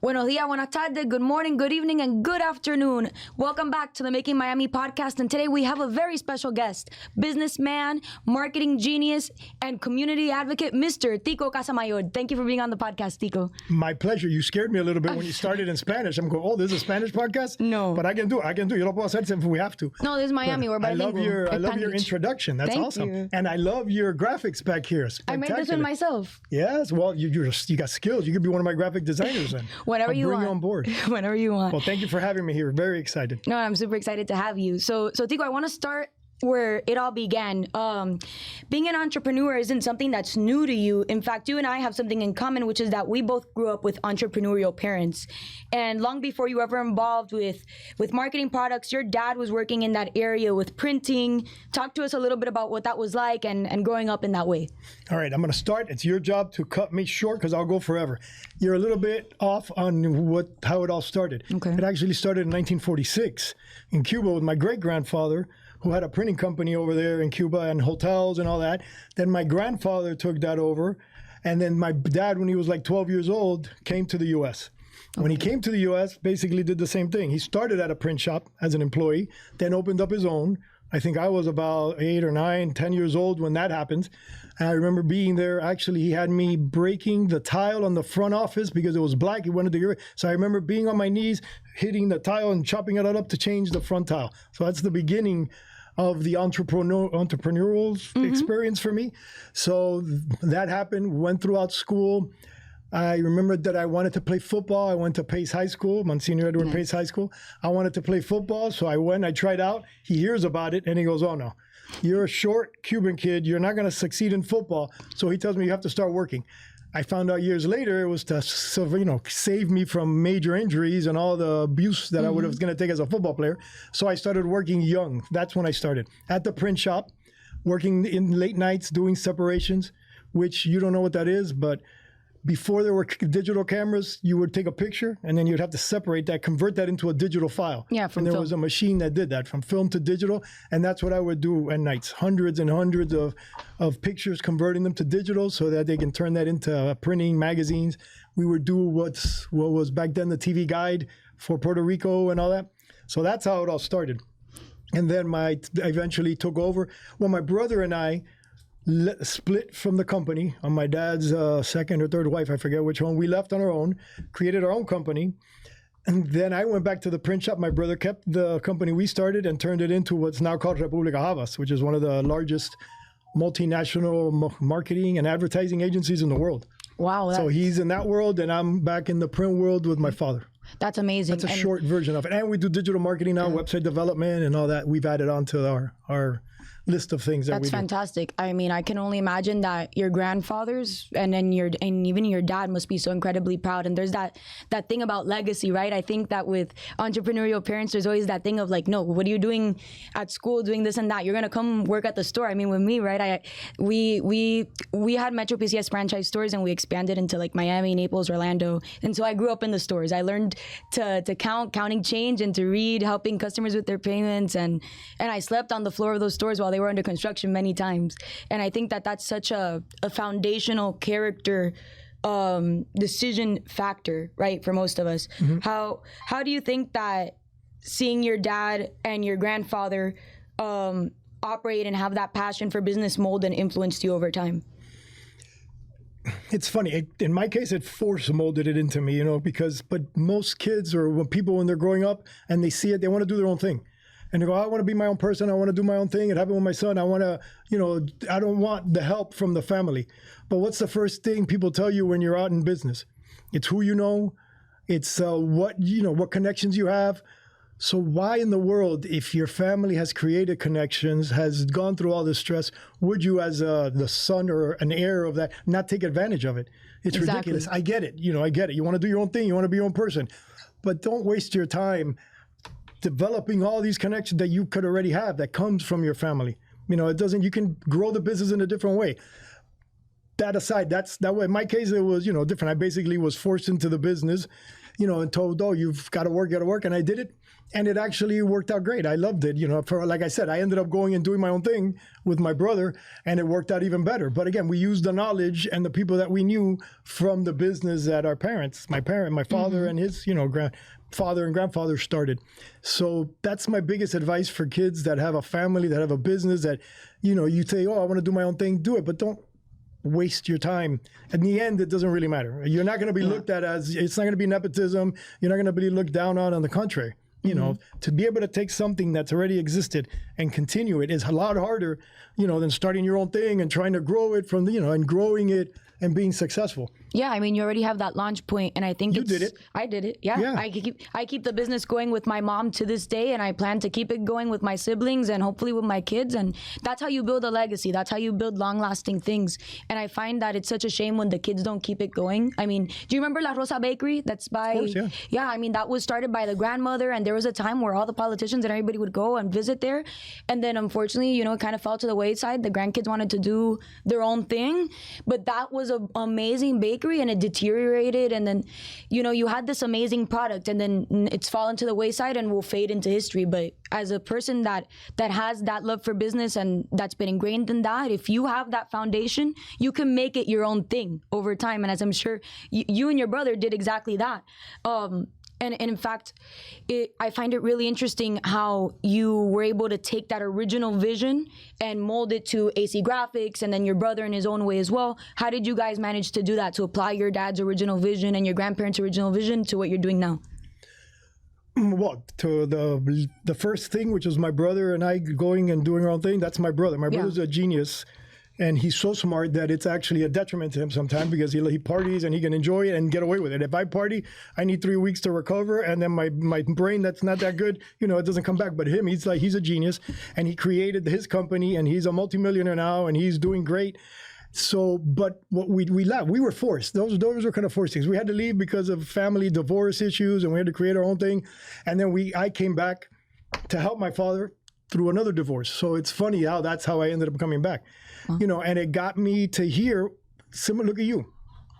Buenos dias, buenas tardes, good morning, good evening, and good afternoon. Welcome back to the Making Miami podcast. And today we have a very special guest, businessman, marketing genius, and community advocate, Mr. Tico Casamayor. Thank you for being on the podcast, Tico. My pleasure. You scared me a little bit when you started in Spanish. I'm going, oh, this is a Spanish podcast? No. But I can do it. Yo lo puedo hacer if we have to. No, this is Miami. We're bilingual. I love your introduction. That's Thank awesome. you. And I love your graphics back here. I made this one myself. Yes. Well, you got skills. You could be one of my graphic designers then. Whenever you want. Bring you on board. Whenever you want. Well, thank you for having me here. Very excited. No, I'm super excited to have you. So Tico, I want to start where it all began. Being an entrepreneur isn't something that's new to you. In fact, you and I have something in common, which is that we both grew up with entrepreneurial parents. And long before you were ever involved with marketing products, your dad was working in that area with printing. Talk to us a little bit about what that was like and growing up in that way. All right, I'm going to start. It's your job to cut me short because I'll go forever. You're a little bit off on how it all started. Okay. It actually started in 1946 in Cuba with my great-grandfather, who had a printing company over there in Cuba and hotels and all that. Then my grandfather took that over. And then my dad, when he was like 12 years old, came to the U.S. Okay. When he came to the U.S., basically did the same thing. He started at a print shop as an employee, then opened up his own. I think I was about 8 or 9, 10 years old when that happened. And I remember being there. Actually, he had me breaking the tile on the front office because it was black. He wanted to get rid. So I remember being on my knees, hitting the tile and chopping it up to change the front tile. So that's the beginning of the entrepreneurial experience for me. So that happened, went throughout school. I remember that I wanted to play football. I went to Pace High School, Monsignor Edward Pace High School. I wanted to play football, so I went, I tried out. He hears about it, and he goes, oh no, you're a short Cuban kid. You're not going to succeed in football. So he tells me you have to start working. I found out years later it was to save me from major injuries and all the abuse that I was going to take as a football player. So I started working young. That's when I started. At the print shop, working in late nights, doing separations, which you don't know what that is, but before there were digital cameras, you would take a picture and then you'd have to separate that, convert that into a digital file. Yeah, from and there film. was a machine that did that, from film to digital. And that's what I would do at nights. Hundreds and hundreds of pictures, converting them to digital so that they can turn that into printing magazines. We would do what was back then the TV guide for Puerto Rico and all that. So that's how it all started. And then I eventually took over. Well, my brother and I split from the company on my dad's second or third wife, I forget which one. We left on our own, created our own company. And then I went back to the print shop. My brother kept the company we started and turned it into what's now called República Havas, which is one of the largest multinational marketing and advertising agencies in the world. Wow. So he's in that world and I'm back in the print world with my father. That's amazing. That's a short version of it. And we do digital marketing now, website development and all that. We've added on to our list of things that we do. That's fantastic. I mean, I can only imagine that your grandfathers and even your dad must be so incredibly proud. And there's that thing about legacy, right? I think that with entrepreneurial parents, there's always that thing of like, no, what are you doing at school, doing this and that? You're gonna come work at the store. I mean, with me, right? We had Metro PCS franchise stores and we expanded into like Miami, Naples, Orlando. And so I grew up in the stores. I learned to counting change and to read, helping customers with their payments, and I slept on the floor of those stores while they were under construction many times. And I think that that's such a foundational character decision factor, right, for most of us. Mm-hmm. How do you think that seeing your dad and your grandfather operate and have that passion for business mold and influenced you over time? It's funny. In my case, it force molded it into me, but most kids or when they're growing up and they see it, they want to do their own thing. And they go, I want to be my own person. I want to do my own thing. It happened with my son. I want to, I don't want the help from the family. But what's the first thing people tell you when you're out in business? It's who you know. It's what connections you have. So why in the world, if your family has created connections, has gone through all this stress, would you as the son or an heir of that not take advantage of it? It's ridiculous. I get it. I get it. You want to do your own thing. You want to be your own person. But don't waste your time developing all these connections that you could already have that comes from your family. You can grow the business in a different way. That aside, that way. In my case, it was, different. I basically was forced into the business and told, oh, you've got to work. And I did it. And it actually worked out great. I loved it. For, like I said, I ended up going and doing my own thing with my brother, and it worked out even better. But again, we used the knowledge and the people that we knew from the business that our parents, my father and his, father and grandfather started. So that's my biggest advice for kids that have a family, that have a business, that, you say, oh, I want to do my own thing, do it, but don't waste your time. In the end, it doesn't really matter. You're not going to be looked at as, it's not going to be nepotism. You're not going to be looked down on the contrary. To be able to take something that's already existed and continue it is a lot harder, than starting your own thing and trying to grow it from and growing it and being successful. Yeah, I mean, you already have that launch point, and I think you did it. I did it. Yeah. I keep the business going with my mom to this day, and I plan to keep it going with my siblings and hopefully with my kids. And that's how you build a legacy. That's how you build long-lasting things. And I find that it's such a shame when the kids don't keep it going. I mean, do you remember La Rosa Bakery? That's by... Of course, yeah. Yeah, I mean, that was started by the grandmother, and there was a time where all the politicians and everybody would go and visit there. And then, unfortunately, it kind of fell to the wayside. The grandkids wanted to do their own thing, but that was an amazing bakery, and it deteriorated, and then you had this amazing product, and then it's fallen to the wayside and will fade into history. But as a person that has that love for business and that's been ingrained in that, if you have that foundation, you can make it your own thing over time. And as I'm sure you and your brother did exactly that. And in fact, I find it really interesting how you were able to take that original vision and mold it to AC Graphics, and then your brother in his own way as well. How did you guys manage to do that, to apply your dad's original vision and your grandparents' original vision to what you're doing now? Well, to the first thing, which was my brother and I going and doing our own thing, that's my brother. My brother's a genius. And he's so smart that it's actually a detriment to him sometimes, because he parties and he can enjoy it and get away with it. If I party, I need 3 weeks to recover, and then my brain that's not that good, it doesn't come back. But him, he's a genius, and he created his company, and he's a multimillionaire now, and he's doing great. So, but what we left, we were forced. Those were kind of forced things. We had to leave because of family divorce issues, and we had to create our own thing. And then I came back to help my father through another divorce. So it's funny how that's how I ended up coming back. And it got me to hear, look at you,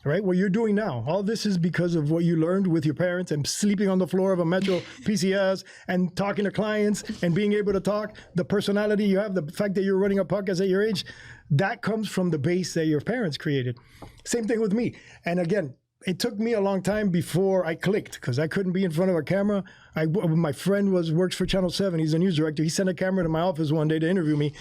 right? What you're doing now. All this is because of what you learned with your parents and sleeping on the floor of a Metro PCS and talking to clients and being able to talk. The personality you have, the fact that you're running a podcast at your age, that comes from the base that your parents created. Same thing with me. And again, it took me a long time before I clicked, because I couldn't be in front of a camera. My friend works for Channel 7. He's a news director. He sent a camera to my office one day to interview me,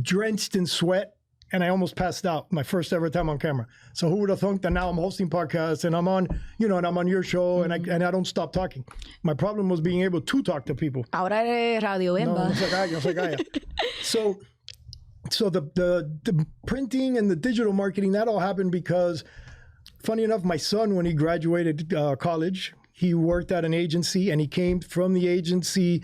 drenched in sweat, and I almost passed out my first ever time on camera. So who would have thought that now I'm hosting podcasts and I'm on, and I'm on your show, and I don't stop talking. My problem was being able to talk to people. Ahora eres Radio Bemba. No se calla. So the printing and the digital marketing, that all happened because, funny enough, my son, when he graduated college, he worked at an agency, and he came from the agency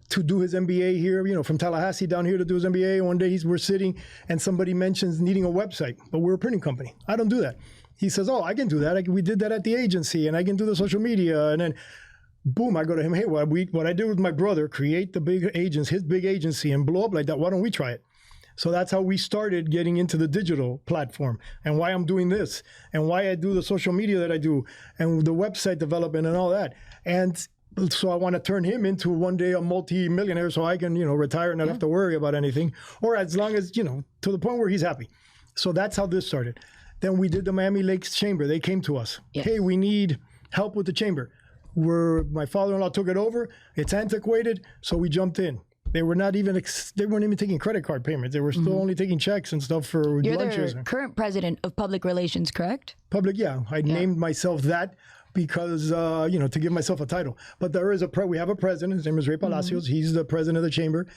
to do his MBA here, from Tallahassee down here to do his MBA. One day we're sitting and somebody mentions needing a website, but we're a printing company. I don't do that. He says, oh, I can do that. We did that at the agency, and I can do the social media. And then boom, I go to him, hey, what I did with my brother, create his big agency and blow up like that. Why don't we try it? So that's how we started getting into the digital platform, and why I'm doing this, and why I do the social media that I do, and the website development and all that. And so I want to turn him into one day a multi-millionaire, so I can, retire and not have to worry about anything, or as long as, to the point where he's happy. So that's how this started. Then we did the Miami Lakes Chamber. They came to us. Yes. Hey, we need help with the chamber. My father-in-law took it over. It's antiquated, so we jumped in. They weren't even taking credit card payments. They were still only taking checks and stuff for lunches. You're the current president of public relations, correct? Yeah. I named myself that because, to give myself a title. But we have a president. His name is Ray Palacios. He's the president of the chamber.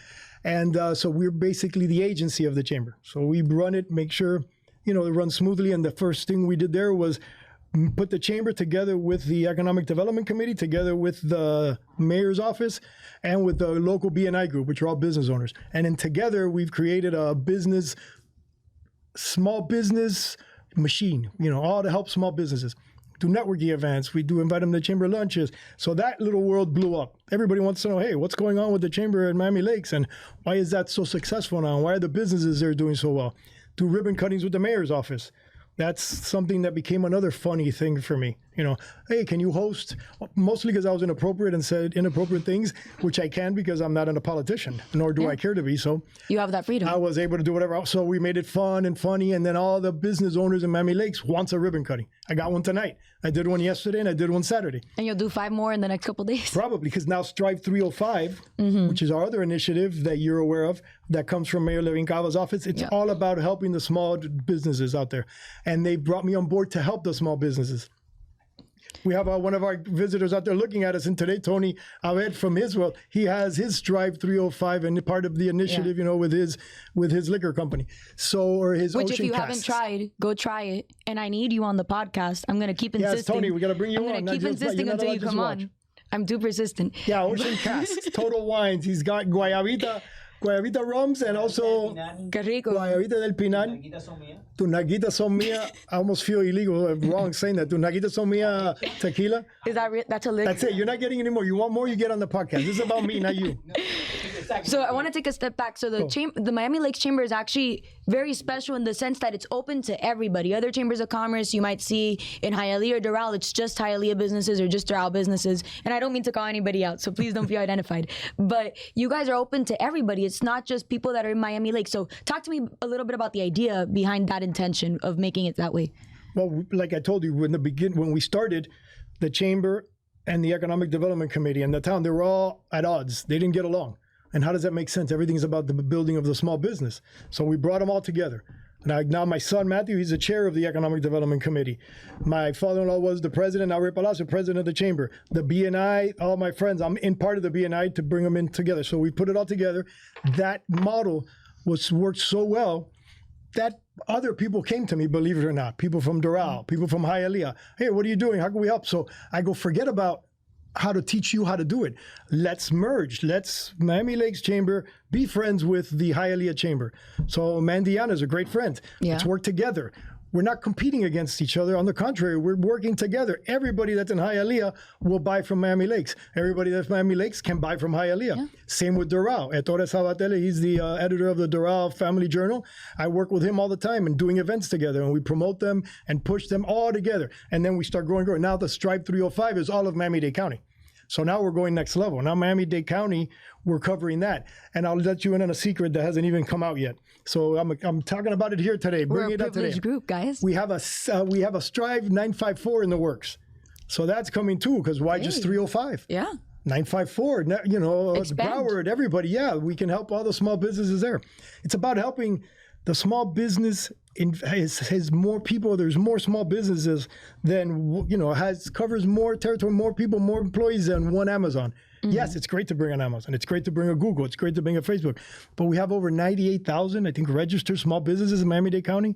And so we're basically the agency of the chamber. So we run it, make sure, it runs smoothly. And the first thing we did there was put the chamber together with the Economic Development Committee, together with the mayor's office, and with the local BNI group, which are all business owners. And then together, we've created a small business machine, all to help small businesses. Do networking events. We do invite them to chamber lunches. So that little world blew up. Everybody wants to know, hey, what's going on with the chamber at Miami Lakes, and why is that so successful now? Why are the businesses there doing so well? Do ribbon cuttings with the mayor's office. That's something that became another funny thing for me. You know, hey, can you host? Mostly because I was inappropriate and said inappropriate things, which I can because I'm not a politician, nor do I care to be. So you have that freedom. I was able to do whatever else. So we made it fun and funny. And then all the business owners in Miami Lakes wants a ribbon cutting. I got one tonight. I did one yesterday and I did one Saturday. And you'll do 5 more in the next couple of days? Probably, because now Strive 305, which is our other initiative that you're aware of, that comes from Mayor Levin Cava's office. It's all about helping the small businesses out there. And they brought me on board to help the small businesses. We have one of our visitors out there looking at us, and today Tony Aved from Israel, he has his Strive 305 and part of the initiative, you know, with his liquor company. So, or his Which, Ocean if you Cast. haven't tried, go try it. And I need you on the podcast. I'm gonna keep insisting. Yes, Tony, we gotta bring you on. I'm gonna keep insisting until you come on. I'm too persistent. Yeah, Ocean Cast, Total Wines. He's got Guayabita rums and also Guayabita del Pinan. Tu naguitas son mía. I almost feel illegal, wrong saying that. Tu naguitas son mía tequila. Is that that's a lick? That's it. You're not getting any more. You want more, you get on the podcast. This is about me, not you. So I want to take a step back. So the Miami Lakes Chamber is actually very special in the sense that it's open to everybody. Other chambers of commerce you might see in Hialeah or Doral, it's just Hialeah businesses or just Doral businesses. And I don't mean to call anybody out, so please don't feel identified. But you guys are open to everybody. It's not just people that are in Miami Lakes. So talk to me a little bit about the idea behind that intention of making it that way. Well, like I told you, when we started, the chamber and the Economic Development Committee and the town, they were all at odds. They didn't get along. And how does that make sense? Everything's about the building of the small business. So we brought them all together. Now my son, Matthew, he's the chair of the Economic Development Committee. My father-in-law was the president, now Ray Palacio, president of the chamber. The BNI, all my friends, I'm in part of the BNI to bring them in together. So we put it all together. That model worked so well that other people came to me, believe it or not. People from Doral, people from Hialeah. Hey, what are you doing? How can we help? So I go, forget about how to teach you how to do it. Let's merge. Let's Miami Lakes Chamber be friends with the Hialeah Chamber. So Mandiana is a great friend. Let's work together. We're not competing against each other. On the contrary, we're working together. Everybody that's in Hialeah will buy from Miami Lakes. Everybody that's Miami Lakes can buy from Hialeah. Yeah. Same with Doral. Ettore Sabatelle, he's the editor of the Doral Family Journal. I work with him all the time and doing events together, and we promote them and push them all together. And then we start growing. Now the Stripe 305 is all of Miami-Dade County. So now we're going next level. Now Miami-Dade County, we're covering that. And I'll let you in on a secret that hasn't even come out yet. So I'm talking about it here today. We're a privileged group, guys. We have a Strive 954 in the works. So that's coming too, because why just 305? Yeah. 954, you know, Broward, everybody. Yeah, we can help all the small businesses there. It's about helping the small business has more people. There's more small businesses than, you know, covers more territory, more people, more employees than one Amazon. Mm-hmm. Yes, it's great to bring an Amazon. It's great to bring a Google. It's great to bring a Facebook. But we have over 98,000, I think, registered small businesses in Miami-Dade County.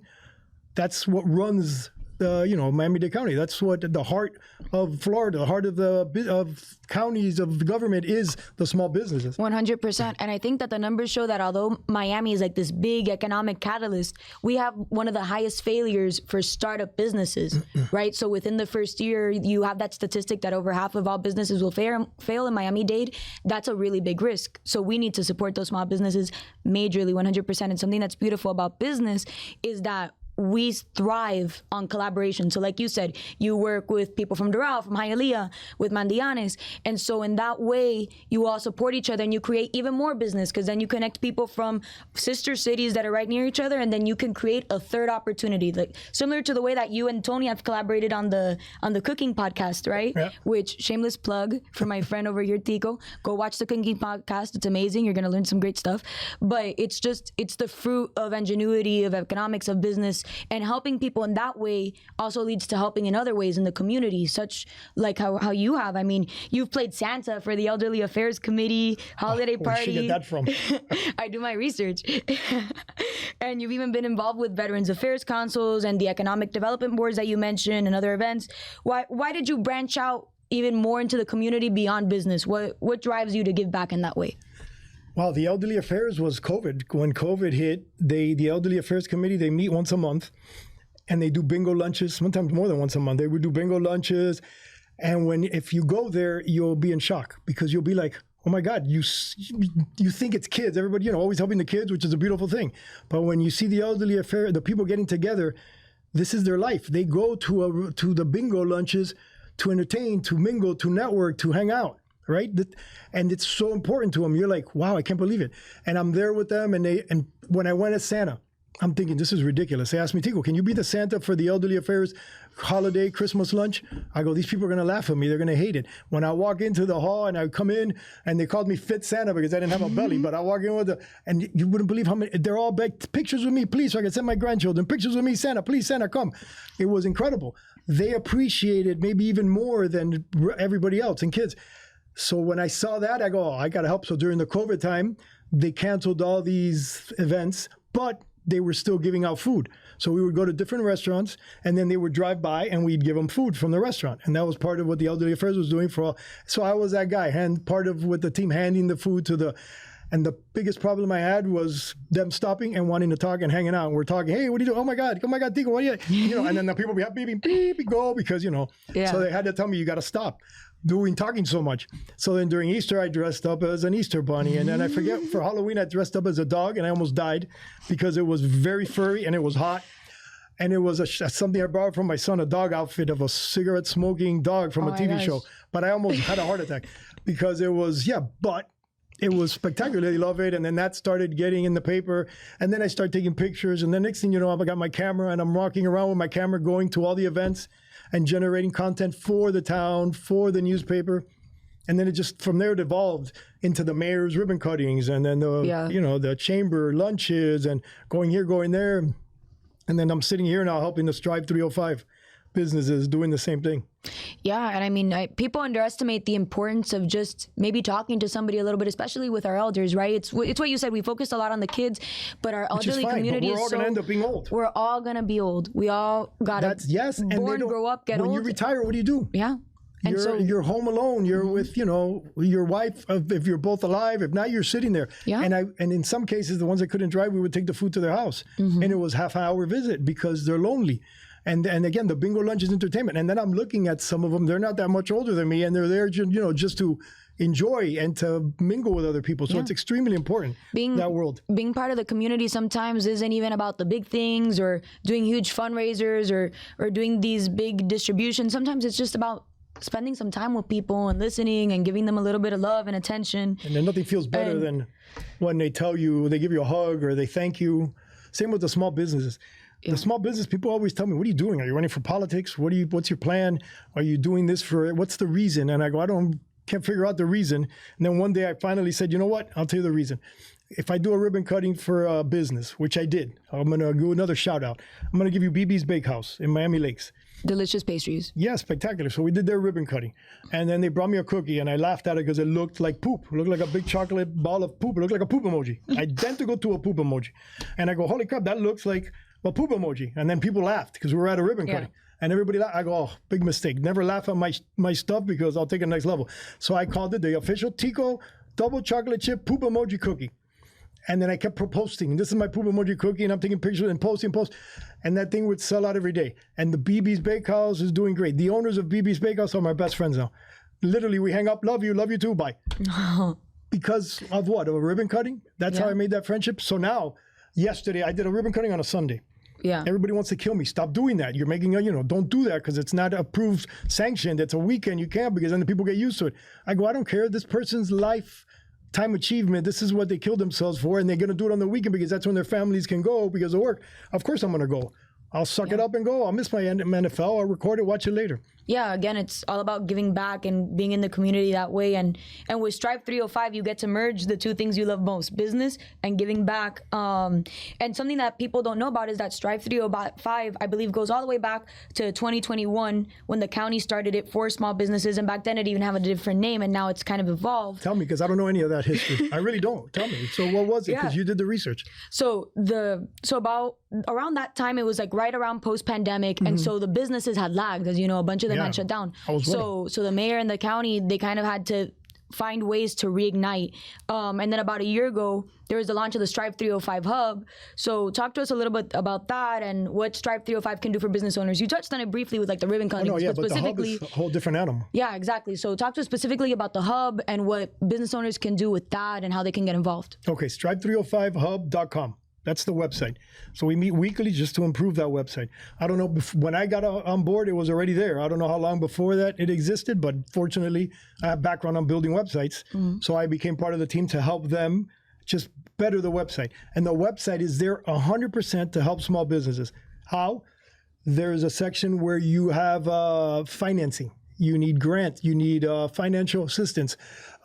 That's what runs Miami-Dade County. That's what the heart of Florida, the heart of counties of the government is the small businesses. 100%. And I think that the numbers show that although Miami is like this big economic catalyst, we have one of the highest failures for startup businesses, right? So within the first year, you have that statistic that over half of all businesses will fail in Miami-Dade. That's a really big risk. So we need to support those small businesses majorly, 100%. And something that's beautiful about business is that we thrive on collaboration. So like you said, you work with people from Doral, from Hialeah, with Mandianes. And so in that way, you all support each other and you create even more business because then you connect people from sister cities that are right near each other and then you can create a third opportunity. Like similar to the way that you and Tony have collaborated on the cooking podcast, right? Yeah. Which, shameless plug for my friend over here, Tico. Go watch the cooking podcast. It's amazing. You're going to learn some great stuff. But it's the fruit of ingenuity, of economics, of business. And helping people in that way also leads to helping in other ways in the community, such like how you have. I mean, you've played Santa for the Elderly Affairs Committee, holiday party. Where'd you get that from? I do my research. And you've even been involved with Veterans Affairs Councils and the Economic Development Boards that you mentioned and other events. Why did you branch out even more into the community beyond business? What drives you to give back in that way? Well, the Elderly Affairs was COVID. When COVID hit, the Elderly Affairs Committee, they meet once a month and they do bingo lunches, sometimes more than once a month. They would do bingo lunches. And if you go there, you'll be in shock because you'll be like, oh my God, you think it's kids. Everybody, always helping the kids, which is a beautiful thing. But when you see the Elderly Affair, the people getting together, this is their life. They go to the bingo lunches to entertain, to mingle, to network, to hang out, right? And it's so important to them. You're like, wow, I can't believe it. And I'm there with them, and when I went as Santa, I'm thinking, this is ridiculous. They asked me, Tico, can you be the Santa for the elderly affairs holiday Christmas lunch? I go, these people are going to laugh at me. They're going to hate it. When I walk into the hall and I come in and they called me Fit Santa because I didn't have a belly, but I walk in with and you wouldn't believe how many, they're all begged, pictures with me, please, so I can send my grandchildren. Pictures with me, Santa, please, Santa, come. It was incredible. They appreciated maybe even more than everybody else and kids. So when I saw that, I go, oh, I got to help. So during the COVID time, they canceled all these events, but they were still giving out food. So we would go to different restaurants, and then they would drive by, and we'd give them food from the restaurant. And that was part of what the Elderly Affairs was doing for all. So I was that guy, part of with the team, handing the food to the. And the biggest problem I had was them stopping and wanting to talk and hanging out. And we're talking, hey, what do you do? Oh my God, Tico, what are you? And then the people would be beep, go, because, Yeah. So they had to tell me, you got to stop talking so much. So then during Easter, I dressed up as an Easter bunny. And then I forget, for Halloween, I dressed up as a dog, and I almost died because it was very furry and it was hot. And it was something I borrowed from my son, a dog outfit of a cigarette smoking dog from a TV show. But I almost had a heart attack because it was, but it was spectacular. They love it. And then that started getting in the paper. And then I started taking pictures. And the next thing you know, I got my camera and I'm walking around with my camera going to all the events and generating content for the town, for the newspaper. And then it just, from there, it evolved into the mayor's ribbon cuttings and then the chamber lunches and going here, going there. And then I'm sitting here now helping the Strive 305 businesses doing the same thing. Yeah, and I mean, people underestimate the importance of just maybe talking to somebody a little bit, especially with our elders, right? It's what you said. We focused a lot on the kids, but our elderly community we're all going to end up being old. We're all going to be old. We all got to born, grow up, get old. When you retire, what do you do? Yeah. And you're home alone. You're with, your wife, if you're both alive. If not, you're sitting there. Yeah. And in some cases, the ones that couldn't drive, we would take the food to their house. And it was half-hour visit because they're lonely. And again, the bingo lunch is entertainment. And then I'm looking at some of them. They're not that much older than me, and they're there, just to enjoy and to mingle with other people. So it's extremely important, that world. Being part of the community sometimes isn't even about the big things or doing huge fundraisers or doing these big distributions. Sometimes it's just about spending some time with people and listening and giving them a little bit of love and attention. And then nothing feels better than when they tell you, they give you a hug or they thank you. Same with the small businesses. Yeah. The small business people always tell me, what are you doing? Are you running for politics? What's your plan? Are you doing this what's the reason? And I go, can't figure out the reason. And then one day I finally said, you know what? I'll tell you the reason. If I do a ribbon cutting for a business, which I did, I'm going to do another shout out. I'm going to give you BB's Bakehouse in Miami Lakes. Delicious pastries. Yeah, spectacular. So we did their ribbon cutting. And then they brought me a cookie, and I laughed at it because it looked like poop. It looked like a big chocolate ball of poop. It looked like a poop emoji. Identical to a poop emoji. And I go, holy crap, that looks like a poop emoji. And then people laughed because we were at a ribbon cutting. And everybody laughed. I go, oh, big mistake. Never laugh at my stuff because I'll take it next level. So I called it the official Tico double chocolate chip poop emoji cookie. And then I kept posting. This is my poop emoji cookie, and I'm taking pictures and posting. And that thing would sell out every day. And the BB's Bakehouse is doing great. The owners of BB's Bakehouse are my best friends now. Literally, we hang up, love you too, bye. Because of what? Of a ribbon cutting? That's how I made that friendship. So now, yesterday, I did a ribbon cutting on a Sunday. Yeah. Everybody wants to kill me. Stop doing that. You're making don't do that because it's not approved, sanctioned. It's a weekend. You can't because then the people get used to it. I go, I don't care. This person's lifetime achievement, this is what they killed themselves for, and they're going to do it on the weekend because that's when their families can go because of work. Of course I'm going to go. I'll suck it up and go. I'll miss my NFL. I'll record it, watch it later. Yeah, again, it's all about giving back and being in the community that way. And with Strive 305, you get to merge the two things you love most, business and giving back. And something that people don't know about is that Strive 305, I believe, goes all the way back to 2021 when the county started it for small businesses. And back then it didn't even have a different name, and now it's kind of evolved. Tell me, because I don't know any of that history. I really don't. Tell me. So what was it? Because you did the research. So about around that time, it was like right around post-pandemic. And so the businesses had lagged, as you know, a bunch of them had shut down. So the mayor and the county, they kind of had to find ways to reignite. And then about a year ago, there was the launch of the Strive 305 Hub. So talk to us a little bit about that and what Strive 305 can do for business owners. You touched on it briefly with like the ribbon cutting. But the Hub is a whole different animal. Yeah, exactly. So talk to us specifically about the Hub and what business owners can do with that and how they can get involved. Okay, strive305hub.com. That's the website. So we meet weekly just to improve that website. I don't know, when I got on board, it was already there. I don't know how long before that it existed, but fortunately, I have background on building websites. So I became part of the team to help them just better the website. And the website is there 100% to help small businesses. How? There's a section where you have financing. You need grant, you need financial assistance,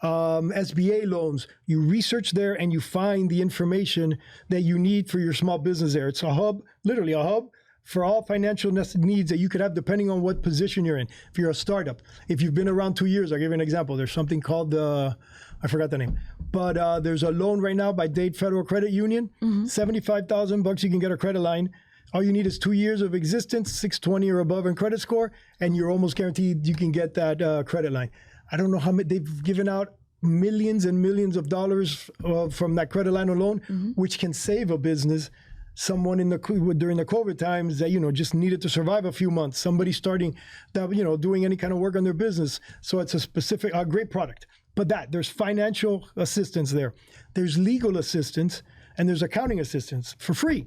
SBA loans. You research there and you find the information that you need for your small business there. It's a hub, literally a hub for all financial needs that you could have depending on what position you're in. If you're a startup, if you've been around 2 years, I'll give you an example. There's something called I forgot the name, but there's a loan right now by Dade Federal Credit Union, $75,000 you can get a credit line. All you need is 2 years of existence, 620 or above in credit score, and you're almost guaranteed you can get that credit line. I don't know how many, they've given out millions and millions of dollars from that credit line alone, which can save a business. Someone during the COVID times that, just needed to survive a few months, somebody starting that, doing any kind of work on their business. So it's a great product. But there's financial assistance there. There's legal assistance and there's accounting assistance for free.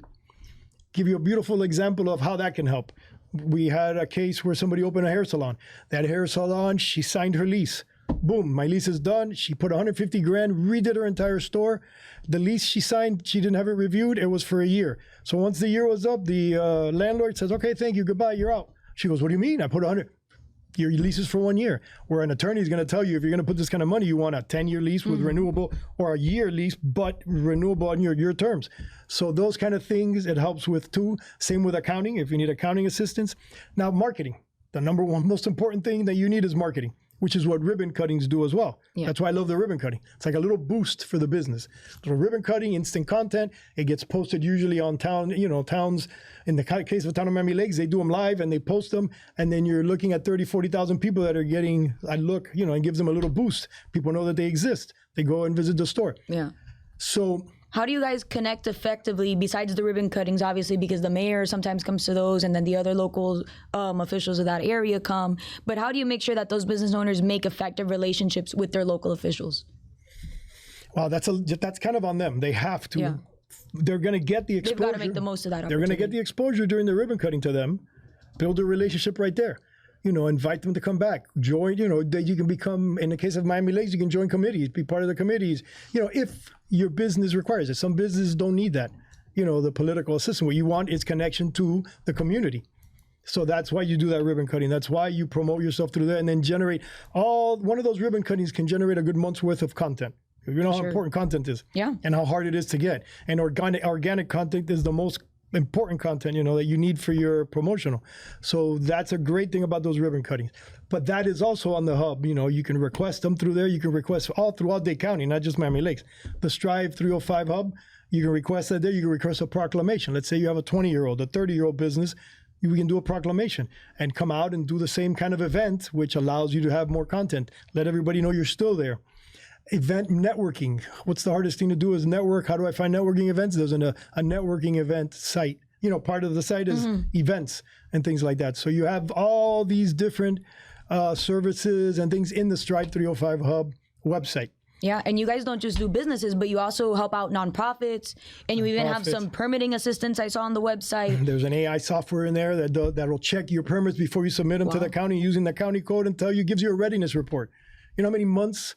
Give you a beautiful example of how that can help. We had a case where somebody opened a hair salon. That hair salon, she signed her lease. Boom, my lease is done. She put 150 grand, redid her entire store. The lease she signed, she didn't have it reviewed. It was for a year. So once the year was up, the landlord says, okay, thank you, goodbye, you're out. She goes, what do you mean? I put 100. Your lease is for 1 year. Where an attorney is going to tell you if you're going to put this kind of money, you want a 10-year lease with renewable, or a year lease, but renewable on your terms. So those kind of things it helps with too. Same with accounting, if you need accounting assistance. Now, marketing. The number one most important thing that you need is marketing, which is what ribbon cuttings do as well. Yeah. That's why I love the ribbon cutting. It's like a little boost for the business. So ribbon cutting, instant content, it gets posted usually on towns. In the case of the town of Miami-Dade, they do them live and they post them. And then you're looking at 30, 40,000 people that are getting a look, it gives them a little boost. People know that they exist. They go and visit the store. Yeah. So how do you guys connect effectively, besides the ribbon cuttings, obviously, because the mayor sometimes comes to those and then the other local officials of that area come. But how do you make sure that those business owners make effective relationships with their local officials? Well, that's kind of on them. They have to. Yeah. They're going to get the exposure. They've got to make the most of that opportunity. They're going to get the exposure during the ribbon cutting to them, build a relationship right there. Invite them to come back, join, that you can become, in the case of Miami-Dade, you can join committees, be part of the committees, if your business requires it. Some businesses don't need that, the political assistance. What you want is connection to the community. So that's why you do that ribbon cutting. That's why you promote yourself through there and then generate one of those ribbon cuttings can generate a good month's worth of content. You know how important content is, and how hard it is to get. And organic content is the most important content, that you need for your promotional. So that's a great thing about those ribbon cuttings. But that is also on the hub. You can request them through there. You can request all throughout Dade County, not just Miami Lakes. The Strive 305 hub, you can request that there. You can request a proclamation. Let's say you have a 20-year-old, a 30-year-old business. We can do a proclamation and come out and do the same kind of event, which allows you to have more content. Let everybody know you're still there. Event networking. What's the hardest thing to do is network. How do I find networking events? There's a networking event site. Part of the site is events and things like that. So you have all these different services and things in the Strive 305 Hub website. Yeah, and you guys don't just do businesses, but you also help out nonprofits, and you even have some permitting assistance I saw on the website. There's an AI software in there that'll check your permits before you submit them to the county using the county code and gives you a readiness report. You know how many months?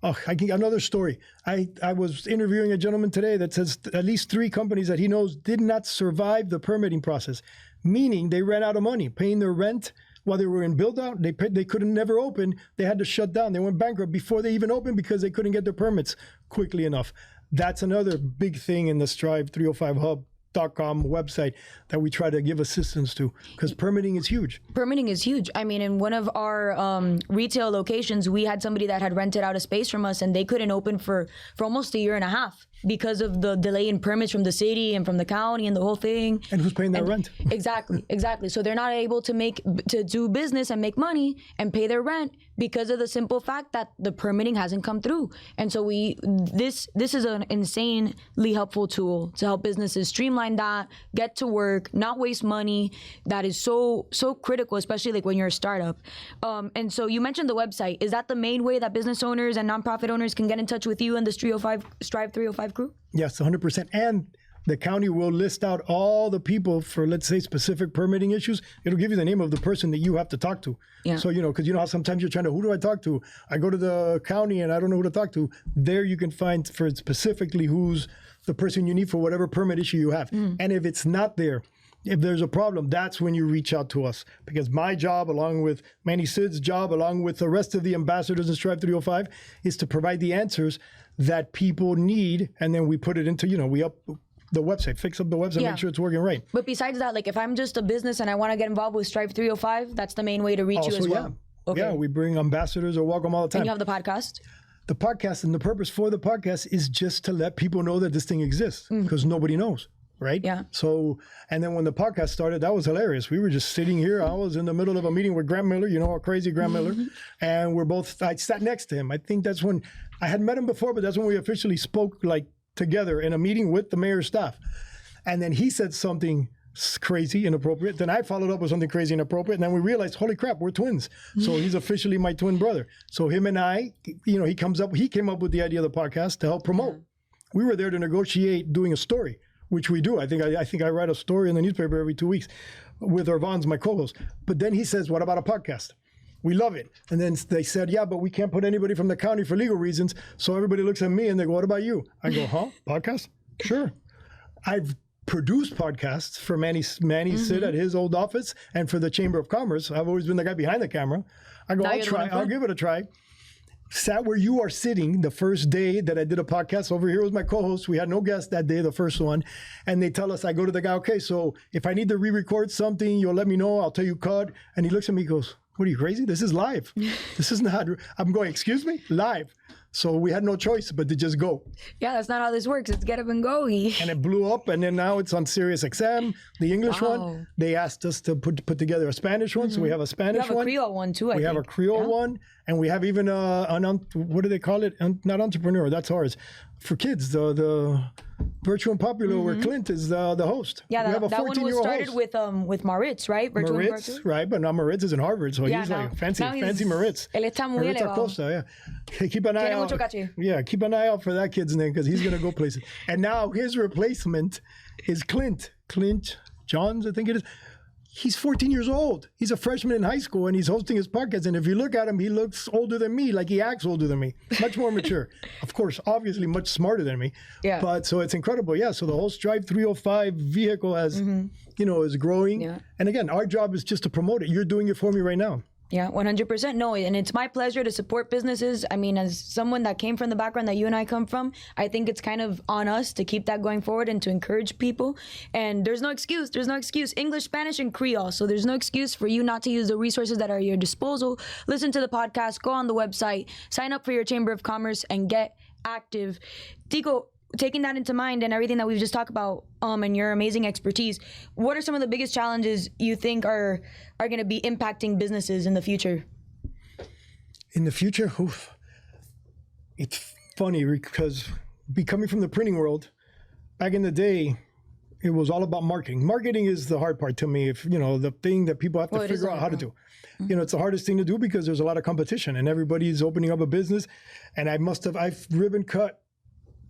I can another story. I was interviewing a gentleman today that says at least 3 companies that he knows did not survive the permitting process, meaning they ran out of money paying their rent while they were in build out. They couldn't never open. They had to shut down. They went bankrupt before they even opened because they couldn't get their permits quickly enough. That's another big thing in the Strive 305 Hub.com website that we try to give assistance to, because permitting is huge. Permitting is huge. I mean, in one of our retail locations, we had somebody that had rented out a space from us and they couldn't open for almost 1.5 years because of the delay in permits from the city and from the county and the whole thing. And who's paying their rent? Exactly. So they're not able to do business and make money and pay their rent because of the simple fact that the permitting hasn't come through. And so this is an insanely helpful tool to help businesses streamline that, get to work, not waste money. That is so critical, especially like when you're a startup. And so you mentioned the website. Is that the main way that business owners and nonprofit owners can get in touch with you and the Strive 305 crew? Yes, 100%. And the county will list out all the people for, let's say, specific permitting issues. It'll give you the name of the person that you have to talk to. Yeah. So, because you know how sometimes you're trying to, who do I talk to? I go to the county and I don't know who to talk to. There you can find for specifically who's the person you need for whatever permit issue you have. And if it's not there, if there's a problem, that's when you reach out to us. Because my job, along with Manny Sid's job, along with the rest of the ambassadors in Strive 305, is to provide the answers that people need. And then we put it into, we up the website, fix up the website, make sure it's working right. But besides that, like if I'm just a business and I want to get involved with Strive 305, that's the main way to reach you as well. Yeah. Okay. Yeah, we bring ambassadors or welcome all the time. And you have the podcast? The podcast, and the purpose for the podcast is just to let people know that this thing exists, because nobody knows, right? Yeah. So, and then when the podcast started, that was hilarious. We were just sitting here. I was in the middle of a meeting with Grant Miller, our crazy Grant Miller, and I sat next to him. I think that's when, I had met him before, but that's when we officially spoke together in a meeting with the mayor's staff. And then he said something crazy, inappropriate. Then I followed up with something crazy, inappropriate. And then we realized, holy crap, we're twins. So he's officially my twin brother. So him and I, he came up with the idea of the podcast to help promote. We were there to negotiate doing a story, which we do. I think I write a story in the newspaper every 2 weeks with Irvan's, my co-host. But then he says, what about a podcast? We love it. And then they said, yeah, but we can't put anybody from the county for legal reasons. So everybody looks at me and they go, what about you? I go, huh? Podcast? Sure. I've produced podcasts for Manny Sid at his old office and for the Chamber of Commerce. I've always been the guy behind the camera. I go, I'll try. I'll give it a try. Sat where you are sitting the first day that I did a podcast. Over here was my co-host. We had no guest that day, the first one. And they tell us, I go to the guy, okay, so if I need to re-record something, you'll let me know. I'll tell you cut. And he looks at me and goes, what are you, crazy? This is live. This is not, I'm going, excuse me? Live. So we had no choice but to just go. Yeah, that's not how this works. It's get up and go. And it blew up, and then now it's on Sirius XM, the English one. They asked us to put together a Spanish one, so we have a Spanish one. We have a Creole one too, We have a Creole one, and we have even what do they call it? Not Entrepreneurial, that's ours. For kids, the Virtual and Popular, where Clint is the host. Yeah, we have a that one was started with Maritz, right? Maritz, right? But now Maritz is in Harvard, so he's like fancy Maritz. Él está muy Maritz elevado. Acosta, yeah. Keep an eye out. Yeah, keep an eye out for that kid's name because he's gonna go places. And now his replacement is Clint Johns, I think it is. He's 14 years old. He's a freshman in high school, and he's hosting his podcast. And if you look at him, he looks older than me, like he acts older than me, much more mature. Of course, obviously much smarter than me. Yeah. But so it's incredible. Yeah. So the whole Strive 305 vehicle has, is growing. Yeah. And again, our job is just to promote it. You're doing it for me right now. Yeah, 100%. No, and it's my pleasure to support businesses. I mean, as someone that came from the background that you and I come from, I think it's kind of on us to keep that going forward and to encourage people. And there's no excuse. There's no excuse. English, Spanish, and Creole. So there's no excuse for you not to use the resources that are at your disposal. Listen to the podcast, go on the website, sign up for your Chamber of Commerce, and get active. Tico, taking that into mind and everything that we've just talked about, and your amazing expertise, what are some of the biggest challenges you think are going to be impacting businesses in the future? In the future, it's funny because coming from the printing world, back in the day, it was all about marketing. Marketing is the hard part to me. If the thing that people have to figure out how to do. It's the hardest thing to do because there's a lot of competition and everybody's opening up a business. And I've ribbon cut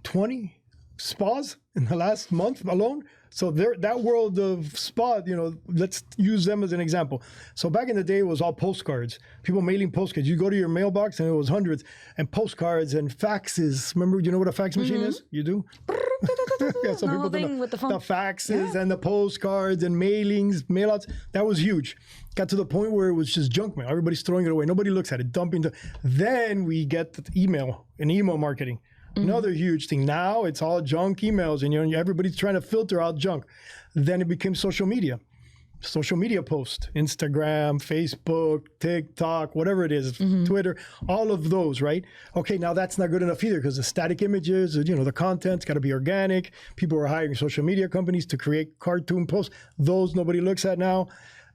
20 spas in the last month alone. So that world of spa, let's use them as an example. So back in the day, it was all postcards. People mailing postcards. You go to your mailbox and it was hundreds, and postcards and faxes. Remember, you know what a fax machine is? You do? Yeah, some people don't know. With the faxes and the postcards and mailings, mailouts. That was huge. Got to the point where it was just junk mail. Everybody's throwing it away. Nobody looks at it, dumping it. Then we get the email marketing. Another huge thing. Now it's all junk emails, and everybody's trying to filter out junk. Then it became social media posts, Instagram, Facebook, TikTok, whatever it is, Twitter, all of those, right? Okay, now that's not good enough either because the static images, the content's got to be organic. People are hiring social media companies to create cartoon posts. Those nobody looks at now.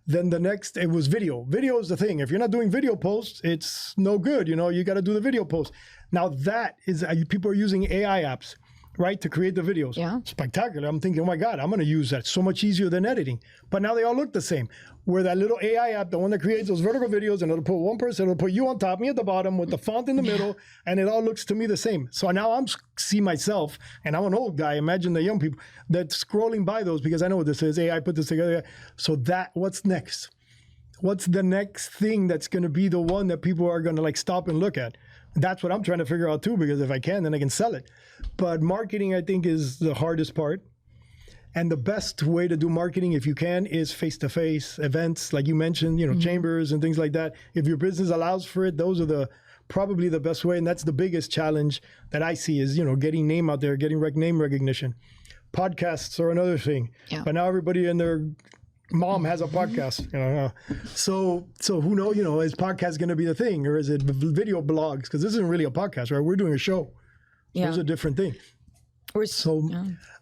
Then the next, it was video. Video is the thing. If you're not doing video posts, it's no good. You got to do the video posts. Now that is, people are using AI apps. right, to create the videos. Yeah. Spectacular. I'm thinking, oh my God, I'm going to use that. So much easier than editing. But now they all look the same. Where that little AI app, the one that creates those vertical videos, and it'll put one person, it'll put you on top, me at the bottom, with the font in the middle, and it all looks to me the same. So now I'm see myself, and I'm an old guy. Imagine the young people that's scrolling by those, because I know what this is. AI put this together. So what's next? What's the next thing that's going to be the one that people are going to like stop and look at? That's what I'm trying to figure out too, because if I can, then I can sell it. But marketing, I think, is the hardest part. And the best way to do marketing, if you can, is face-to-face events, like you mentioned, chambers and things like that. If your business allows for it, those are probably the best way. And that's the biggest challenge that I see is, getting name out there, getting name recognition. Podcasts are another thing. Yeah. But now everybody and their mom has a podcast, So who knows, is podcast going to be the thing, or is it video blogs? Because this isn't really a podcast, right? We're doing a show. Yeah. There's a different thing.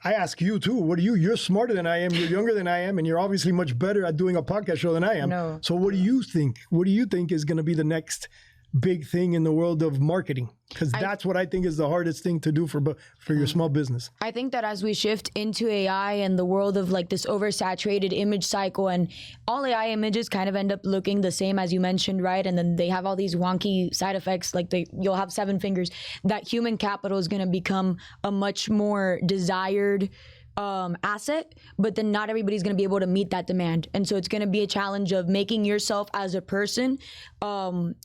I ask you too, what are you? You're smarter than I am, you're younger than I am, and you're obviously much better at doing a podcast show than I am. No. So what do you think? What do you think is going to be the next big thing in the world of marketing? Because that's what I think is the hardest thing to do for your small business. I think that as we shift into AI and the world of like this oversaturated image cycle, and all AI images kind of end up looking the same as you mentioned, right? And then they have all these wonky side effects, like you'll have 7 fingers. That human capital is going to become a much more desired asset, but then not everybody's going to be able to meet that demand. And so it's going to be a challenge of making yourself as a person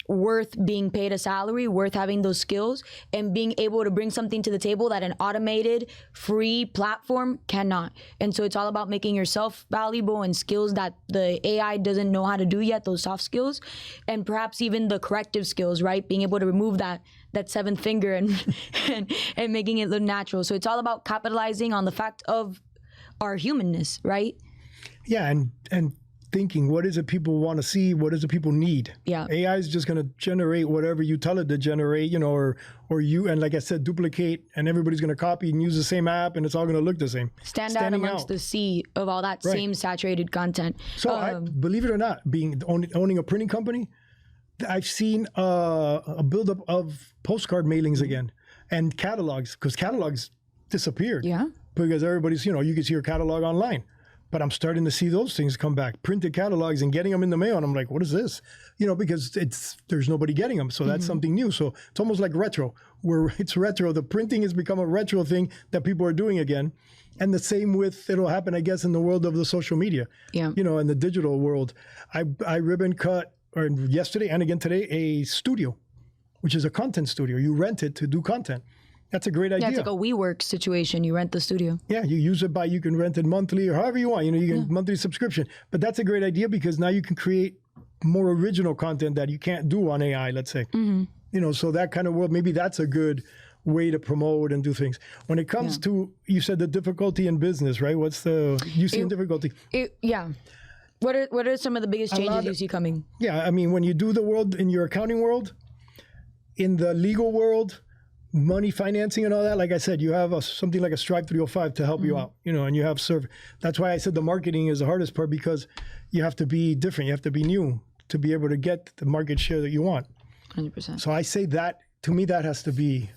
worth being paid a salary, worth having those skills, and being able to bring something to the table that an automated free platform cannot. And so it's all about making yourself valuable and skills that the AI doesn't know how to do yet, those soft skills, and perhaps even the corrective skills, right? Being able to remove that 7th finger and making it look natural. So it's all about capitalizing on the fact of our humanness, right? Yeah, and thinking, what is it people want to see? What does it people need? Yeah. AI is just going to generate whatever you tell it to generate, or you, and like I said, duplicate, and everybody's going to copy and use the same app, and it's all going to look the same. Standing out amongst the sea of all that same saturated content. So I, believe it or not, owning a printing company, I've seen a buildup of postcard mailings again, and catalogs, because catalogs disappeared. Yeah. Because everybody's, you can see your catalog online. But I'm starting to see those things come back, printed catalogs, and getting them in the mail. And I'm like, what is this? Because there's nobody getting them. So that's something new. So it's almost like retro, where it's retro. The printing has become a retro thing that people are doing again. And the same it'll happen, I guess, in the world of the social media. Yeah. In the digital world. I ribbon cut, or yesterday and again today, a studio, which is a content studio. You rent it to do content. That's a great idea. Yeah, it's like a WeWork situation. You rent the studio. Yeah, you use it you can rent it monthly or however you want. You can monthly subscription. But that's a great idea, because now you can create more original content that you can't do on AI, let's say. Mm-hmm. So that kind of world, maybe that's a good way to promote and do things. When it comes to, you said the difficulty in business, right? You see difficulty? Yeah. What are some of the biggest changes you see coming? Yeah, I mean, when you do the world in your accounting world, in the legal world, money financing and all that, like I said, you have something like a Stripe 305 to help you out, and you have That's why I said the marketing is the hardest part, because you have to be different. You have to be new to be able to get the market share that you want. 100%. So I say that, to me, that has to be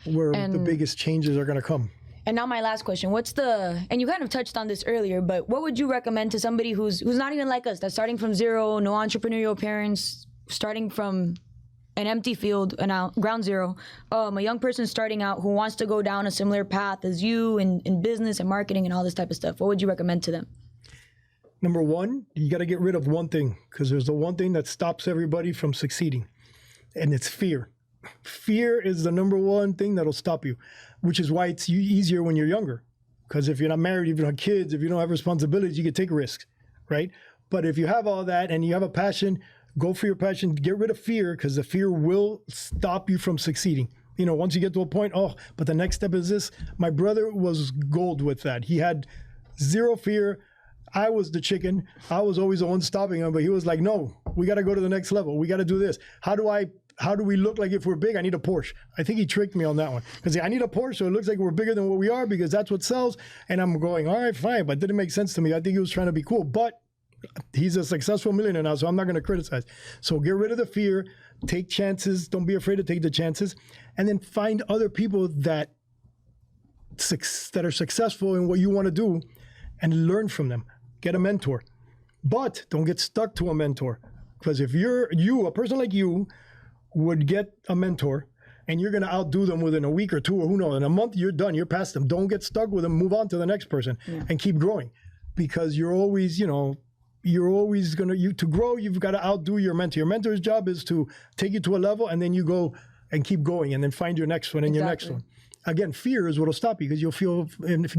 where the biggest changes are going to come. And now my last question, and you kind of touched on this earlier, but what would you recommend to somebody who's not even like us, that's starting from zero, no entrepreneurial parents, starting from an empty field, ground zero, a young person starting out who wants to go down a similar path as you in business and marketing and all this type of stuff? What would you recommend to them? Number one, you got to get rid of one thing, because there's the one thing that stops everybody from succeeding, and it's fear. Fear is the number one thing that'll stop you, which is why it's easier when you're younger. Because if you're not married, if you don't have kids, if you don't have responsibilities, you can take risks, right? But if you have all that and you have a passion, go for your passion, get rid of fear, because the fear will stop you from succeeding. Once you get to a point, but the next step is this. My brother was gold with that. He had zero fear. I was the chicken. I was always the one stopping him, but he was like, no, we got to go to the next level. We got to do this. How do we look like if we're big? I need a Porsche. I think he tricked me on that one, because I need a Porsche so it looks like we're bigger than what we are, because that's what sells. And I'm going, all right, fine, but it didn't make sense to me. I think he was trying to be cool, but he's a successful millionaire now, so I'm not going to criticize. So get rid of the fear, take chances. Don't be afraid to take the chances, and then find other people that that are successful in what you want to do, and learn from them. Get a mentor, but don't get stuck to a mentor, because if a person like you would get a mentor and you're going to outdo them within a week or two, or who knows, in a month you're done, you're past them. Don't get stuck with them. Move on to the next person and keep growing, because you're always, to grow, you've got to outdo your mentor. Your mentor's job is to take you to a level, and then you go and keep going, and then find your next one and your next one. Again, fear is what will stop you, because you'll feel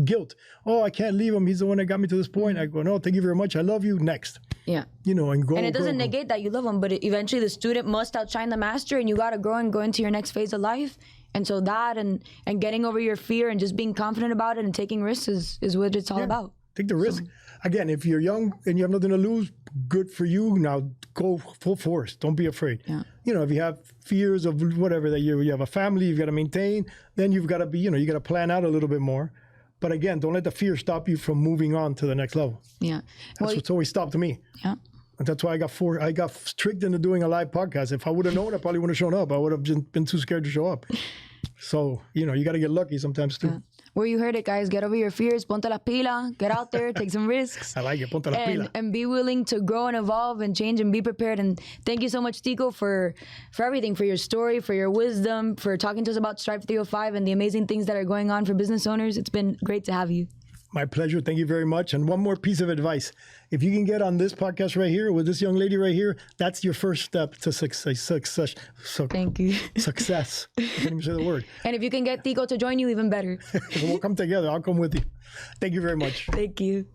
guilt. Oh, I can't leave him. He's the one that got me to this point. I go, no, thank you very much. I love you. Next. Yeah. And go. And it doesn't negate that you love him, but eventually the student must outshine the master, and you got to grow and go into your next phase of life. And so that and getting over your fear and just being confident about it and taking risks is what it's all about. Take the risk. Again, if you're young and you have nothing to lose, good for you. Now go full force. Don't be afraid. Yeah. If you have fears of whatever, that you have a family you've got to maintain, then you've got to be, you got to plan out a little bit more. But again, don't let the fear stop you from moving on to the next level. Yeah. That's what's always stopped me. Yeah. And that's why I got tricked into doing a live podcast. If I would have known, I probably wouldn't have shown up. I would have just been too scared to show up. So, you got to get lucky sometimes too. Yeah. Where you heard it, guys. Get over your fears. Ponte la pila. Get out there. Take some risks. I like it. Ponte la pila. And be willing to grow and evolve and change and be prepared. And thank you so much, Tico, for everything, for your story, for your wisdom, for talking to us about Strive 305 and the amazing things that are going on for business owners. It's been great to have you. My pleasure. Thank you very much. And one more piece of advice. If you can get on this podcast right here with this young lady right here, that's your first step to success. Thank you. Success. I can't even say the word. And if you can get Tico to join you, even better. We'll come together. I'll come with you. Thank you very much. Thank you.